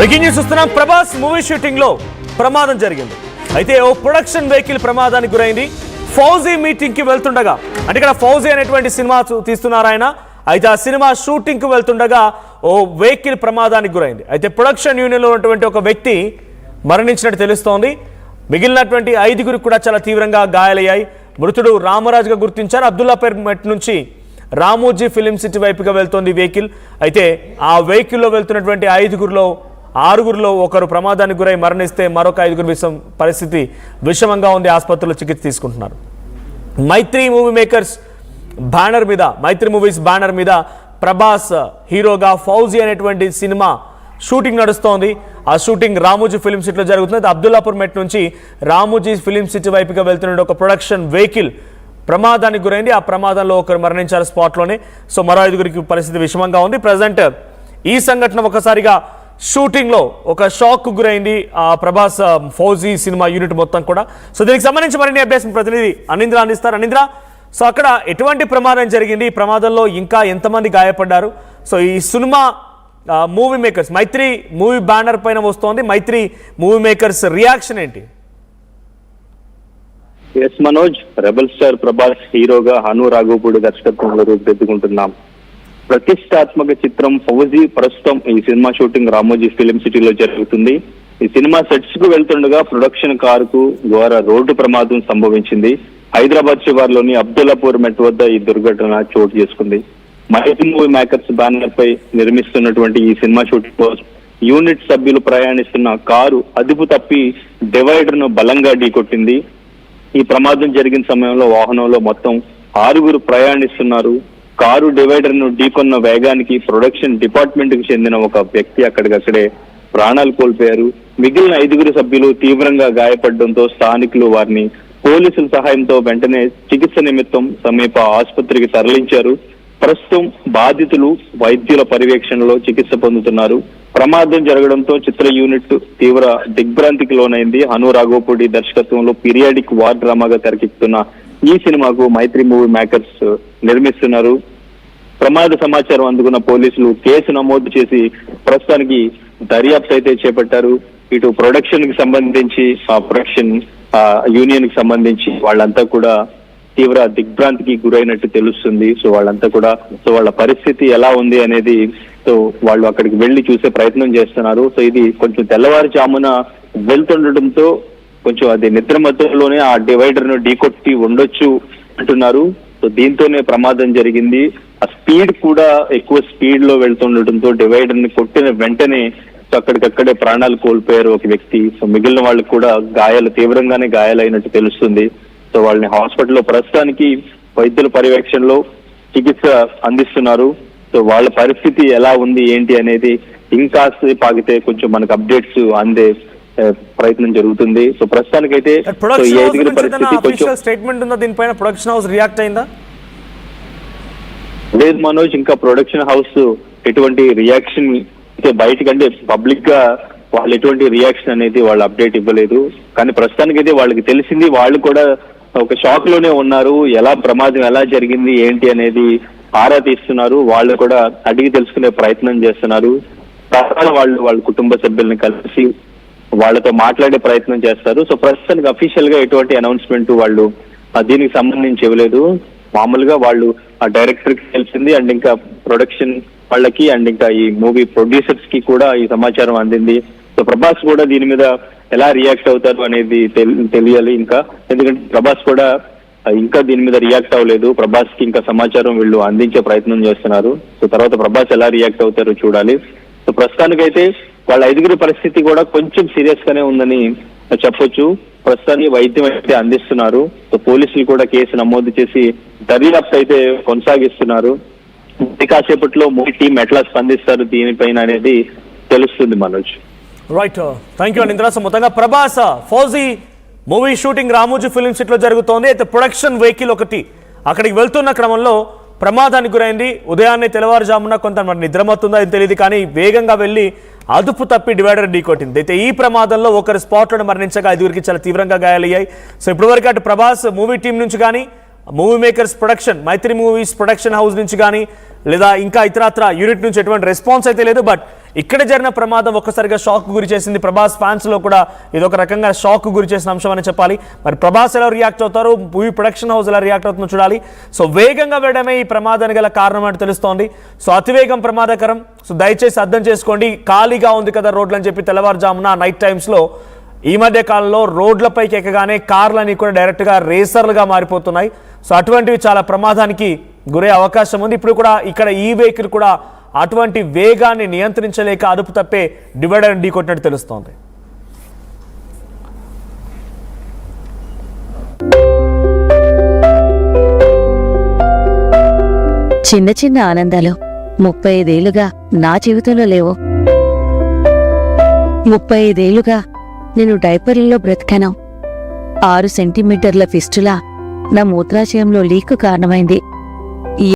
Breaking news చూస్తున్నాం. Prabhas movie shooting లో ప్రమాదం జరిగింది. అయితే ఓ ప్రొడక్షన్ వెహికల్ ప్రమాదానికి గురైంది. ఫౌజీ మీటింగ్ కి వెళ్తుండగా, అంటే ఇక్కడ ఫౌజీ అనేటువంటి సినిమా తీస్తున్నారు ఆయన. అయితే ఆ సినిమా షూటింగ్ కి వెళ్తుండగా ఓ వెహికల్ ప్రమాదానికి గురైంది. అయితే ప్రొడక్షన్ యూనియన్ లో ఉన్నటువంటి ఒక వ్యక్తి మరణించినట్టు తెలుస్తోంది. మిగిలినటువంటి 5గురు కూడా చాలా తీవ్రంగా గాయాలయ్యాయి. మృతుడు రామరాజుగా గుర్తించారు. అబ్దుల్లాపేట్ నుంచి రామోజీ ఫిలిం సిటీ వైపుగా వెళ్తోంది వెహికల్. అయితే ఆ వెహికల్లో వెళ్తున్నటువంటి 5గురిలో 6గురిలో ఒకరు ప్రమాదానికి గురై మరణిస్తే మరొక 5గురు పరిస్థితి విషమంగా ఉంది. ఆసుపత్రిలో చికిత్స తీసుకుంటున్నారు. మైత్రి మూవీ మేకర్స్ బ్యానర్ మీద, మైత్రి మూవీస్ బ్యానర్ మీద ప్రభాస్ హీరోగా ఫౌజీ అనేటువంటి సినిమా షూటింగ్ నడుస్తోంది. ఆ షూటింగ్ రామోజీ ఫిలిం సిటీలో జరుగుతుంది. అబ్దుల్లాపూర్ మెట్ నుంచి రామోజీ ఫిలిం సిటీ వైపుగా వెళ్తున్న ఒక ప్రొడక్షన్ వెహికల్ ప్రమాదానికి గురైంది. ఆ ప్రమాదంలో ఒకరు మరణించారు స్పాట్లోనే. సో మరో 5గురికి పరిస్థితి విషమంగా ఉంది. ప్రజెంట్ ఈ సంఘటన ఒకసారిగా షూటింగ్లో ఒక షాక్ గురైంది ఆ ప్రభాస్ ఫౌజీ సినిమా యూనిట్ మొత్తం కూడా. సో దీనికి సంబంధించి మరిన్ని అప్డేట్స్ ప్రతినిధి అనింద్ర అందిస్తారు. అనింద్ర, సో అక్కడ ఎటువంటి ప్రమాదం జరిగింది? ఈ ప్రమాదంలో ఇంకా ఎంతమంది గాయపడ్డారు? సో ఈ cinema movie makers Mythri movie banner పైన వస్తోంది. మైత్రి మూవీ మేకర్స్ రియాక్షన్ ఏంటి? Yes Manoj, rebel star Prabhas హీరోగా హను రాఘవపూడి దర్శకత్వంలో రూపుదిద్దుకుంటున్నాం ప్రతిష్టాత్మక చిత్రం ఫౌజీ ప్రస్తుతం ఈ సినిమా షూటింగ్ రామోజీ ఫిలిం సిటీలో జరుగుతుంది. ఈ సినిమా సెట్స్ కు వెళ్తుండగా ప్రొడక్షన్ కారుకు ఘోర రోడ్డు ప్రమాదం సంభవించింది. హైదరాబాద్ శివార్లోని అబ్దుల్లాపూర్ మెట్ వద్ద ఈ దుర్ఘటన చోటు చేసుకుంది. మైత్రి మూవీ మేకర్స్ బ్యానర్ పై నిర్మిస్తున్నటువంటి ఈ సినిమా షూటింగ్ కోసం యూనిట్ సభ్యులు ప్రయాణిస్తున్న కారు అదుపు తప్పి డివైడర్ ను బలంగా ఢీకొట్టింది. ఈ ప్రమాదం జరిగిన సమయంలో వాహనంలో మొత్తం 6గురు ప్రయాణిస్తున్నారు. కారు డివైడర్ ను ఢీకొన్న వేగానికి ప్రొడక్షన్ డిపార్ట్మెంట్ కి చెందిన ఒక వ్యక్తి అక్కడికక్కడే ప్రాణాలు కోల్పోయారు. మిగిలిన 5గురు సభ్యులు తీవ్రంగా గాయపడడంతో స్థానికులు వారిని పోలీసుల సహాయంతో వెంటనే చికిత్స నిమిత్తం సమీప ఆసుపత్రికి తరలించారు. ప్రస్తుతం బాధితులు వైద్యుల పర్యవేక్షణలో చికిత్స పొందుతున్నారు. ప్రమాదం జరగడంతో చిత్ర యూనిట్ తీవ్ర దిగ్భ్రాంతికి లోనైంది. హను రాఘవపూడి దర్శకత్వంలో పీరియాడిక్ వార్ డ్రామాగా తెరకెక్కుతున్న ఈ సినిమాకు మైత్రి మూవీ మేకర్స్ నిర్మిస్తున్నారు. ప్రమాద సమాచారం అందుకున్న పోలీసులు కేసు నమోదు చేసి ప్రస్తుతానికి దర్యాప్తు అయితే చేపట్టారు. ఇటు ప్రొడక్షన్ కి సంబంధించి ఆ ప్రొడక్షన్ యూనియన్ కి సంబంధించి వాళ్ళంతా కూడా తీవ్ర దిగ్భ్రాంతికి గురైనట్టు తెలుస్తుంది. సో వాళ్ళంతా కూడా వాళ్ళ పరిస్థితి ఎలా ఉంది అనేది వాళ్ళు అక్కడికి వెళ్లి చూసే ప్రయత్నం చేస్తున్నారు. సో ఇది కొంచెం తెల్లవారుజామున వెళ్తుండటంతో కొంచెం అది నిద్ర మధ్యలోనే ఆ డివైడర్ ను ఢీకొట్టి ఉండొచ్చు అంటున్నారు. సో దీంతోనే ప్రమాదం జరిగింది. ఆ స్పీడ్ కూడా ఎక్కువ స్పీడ్ లో వెళ్తుండటంతో డివైడర్ ని కొట్టిన వెంటనే అక్కడికక్కడే ప్రాణాలు కోల్పోయారు ఒక వ్యక్తి. సో మిగిలిన వాళ్ళకి కూడా తీవ్రంగానే గాయాలైనట్టు తెలుస్తుంది. సో వాళ్ళని హాస్పిటల్లో ప్రస్తుతానికి వైద్యుల పర్యవేక్షణలో చికిత్స అందిస్తున్నారు. సో వాళ్ళ పరిస్థితి ఎలా ఉంది ఏంటి అనేది ఇంకా పాగితే కొంచెం మనకు అప్డేట్స్ అందే ప్రయత్నం జరుగుతుంది. సో ప్రస్తుతానికైతే స్టేట్మెంట్ ఉందా దీనిపైన? ప్రొడక్షన్ హౌస్ రియాక్ట్ అయిందా? లేదు మనోజ్, ఇంకా ప్రొడక్షన్ హౌస్ ఎటువంటి రియాక్షన్ బయటకంటే పబ్లిక్ గా వాళ్ళు ఎటువంటి రియాక్షన్ అనేది వాళ్ళు అప్డేట్ ఇవ్వలేదు. కానీ ప్రస్తుతానికైతే వాళ్ళకి తెలిసింది, వాళ్ళు కూడా ఒక షాక్ లోనే ఉన్నారు. ప్రమాదం ఎలా జరిగింది ఏంటి అనేది ఆరా తీస్తున్నారు. వాళ్ళు కూడా అడిగి తెలుసుకునే ప్రయత్నం చేస్తున్నారు. తర్వాత వాళ్ళ కుటుంబ సభ్యులను కలిసి వాళ్ళతో మాట్లాడే ప్రయత్నం చేస్తారు. సో ప్రస్తుతానికి అఫీషియల్ గా ఎటువంటి అనౌన్స్మెంట్ వాళ్ళు దీనికి సంబంధించి ఇవ్వలేదు. మామూలుగా వాళ్ళు ఆ డైరెక్టర్ కి తెలిసింది, అండ్ ఇంకా ప్రొడక్షన్ వాళ్ళకి అండ్ ఇంకా ఈ మూవీ ప్రొడ్యూసర్స్ కి కూడా ఈ సమాచారం అందింది. సో ప్రభాస్ కూడా దీని మీద ఎలా రియాక్ట్ అవుతారు అనేది తెలియాలి ఇంకా. ఎందుకంటే ప్రభాస్ కూడా ఇంకా దీని మీద రియాక్ట్ అవ్వలేదు. ప్రభాస్ కి ఇంకా సమాచారం వీళ్ళు అందించే ప్రయత్నం చేస్తున్నారు. సో తర్వాత ప్రభాస్ ఎలా రియాక్ట్ అవుతారో చూడాలి. సో ప్రస్తుతానికైతే వాళ్ళ 5గురి పరిస్థితి కూడా కొంచెం సీరియస్ గానే ఉందని చెప్పొచ్చు. ప్రస్తుతానికి వైద్యం అయితే అందిస్తున్నారు. సో పోలీసులు కూడా కేసు నమోదు చేసి దర్యాప్తు అయితే కొనసాగిస్తున్నారు. కాసేపట్లో మూవీ టీం ఎట్లా స్పందిస్తారు దీనిపైన అనేది తెలుస్తుంది Manoj. Right, thank you Anindra. So మొత్తంగా Prabhas Fauji movie shooting Ramoji film సిటీలో జరుగుతోంది. అయితే ప్రొడక్షన్ వెహికల్ ఒకటి అక్కడికి వెళ్తున్న క్రమంలో ప్రమాదానికి గురైంది. ఉదయాన్నే తెల్లవారుజామున కొంత మరి నిద్రమత్తుందో అది తెలియదు, కానీ వేగంగా వెళ్లి అదుపు తప్పి డివైడర్ ఢీకొట్టింది. అయితే ఈ ప్రమాదంలో ఒకరు స్పాట్లోనే మరణించగా 5గురికి చాలా తీవ్రంగా గాయాలయ్యాయి. సో ఇప్పటివరకు అటు ప్రభాస్ మూవీ టీం నుంచి కానీ మూవీ మేకర్స్ ప్రొడక్షన్ మైత్రి మూవీస్ ప్రొడక్షన్ హౌస్ నుంచి కానీ లేదా ఇంకా ఇతరత్ర యూనిట్ నుంచి ఎటువంటి రెస్పాన్స్ అయితే లేదు. బట్ ఇక్కడ జరిగిన ప్రమాదం ఒక్కసారిగా షాక్ గురి చేసింది. ప్రభాస్ ఫ్యాన్స్ లో కూడా ఇది ఒక రకంగా షాక్ గురి చేసిన అంశం అని చెప్పాలి. మరి ప్రభాస్ ఎలా రియాక్ట్ అవుతారు, మూవీ ప్రొడక్షన్ హౌస్ ఎలా రియాక్ట్ అవుతుందో చూడాలి. సో వేగంగా వెళ్ళడమే ఈ ప్రమాదానికి గల కారణం అని తెలుస్తోంది. సో అతివేగం ప్రమాదకరం. సో దయచేసి అర్థం చేసుకోండి, ఖాళీగా ఉంది కదా రోడ్లు అని చెప్పి తెల్లవారుజామున నైట్ టైమ్స్లో ఈ మధ్య కాలంలో రోడ్లపైకి ఎక్కగానే కార్లని కూడా డైరెక్ట్గా రేసర్లుగా మారిపోతున్నాయి. సో అటువంటివి చాలా ప్రమాదానికి గురే అవకాశం ఉంది. ఇప్పుడు కూడా ఇక్కడ ఈ వెహికల్ కూడా అటువంటి వేగాన్ని నియంత్రించలేక అదుపు తప్పే డివైడర్ ఢీ కొట్టినట్టు తెలుస్తోంది. చిన్న చిన్న ఆనందాలు 35 ఏళ్లుగా నా జీవితంలో లేవు. 35 ఏళ్లుగా నేను డైపర్లలో బ్రతికాను. 6 సెంటీమీటర్ల ఫిస్టులా నా మూత్రాశయంలో లీక్ కారణమైంది.